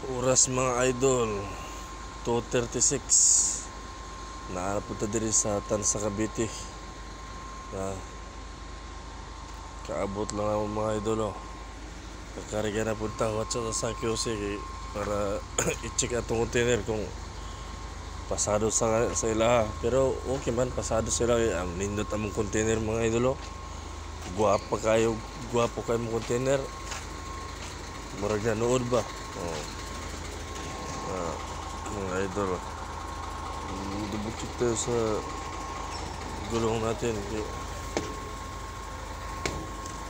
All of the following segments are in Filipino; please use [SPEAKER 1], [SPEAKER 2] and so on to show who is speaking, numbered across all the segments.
[SPEAKER 1] Oras mga idol 2:36 napunta diri sa Tansa Cavite. Kaabot lang ako mga idol Kakarga na punta watsa sa QC para i-check atong container kung pasado sa ilaha. Pero okay man, pasado sila. Ang nindot among container mga idol Guwapo kayo mong container. Murag na nood ba? Mga idol dubukit tayo sa gulong natin.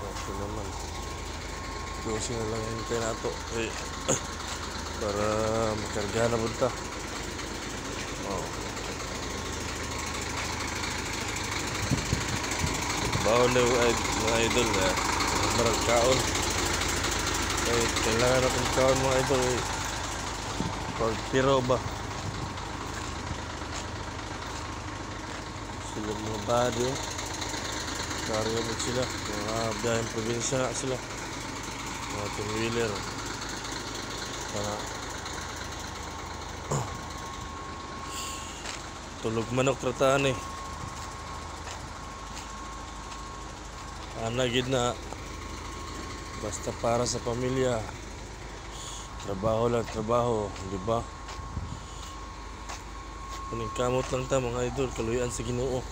[SPEAKER 1] Okay naman, dosi na lang hintay nato para makarga na punta. Bawal na mga idol marag kaon. Kailangan natin kaon mga idol pag piro ba sila mga body karga mo sila mga biyaheng probinsya na sila mga two-wheeler para tulog manok trataan anagid na basta para sa pamilya. Trabaho lang trabaho, di ba? Kuning kamot lang ta mga idol, kaluyan sa Ginoo.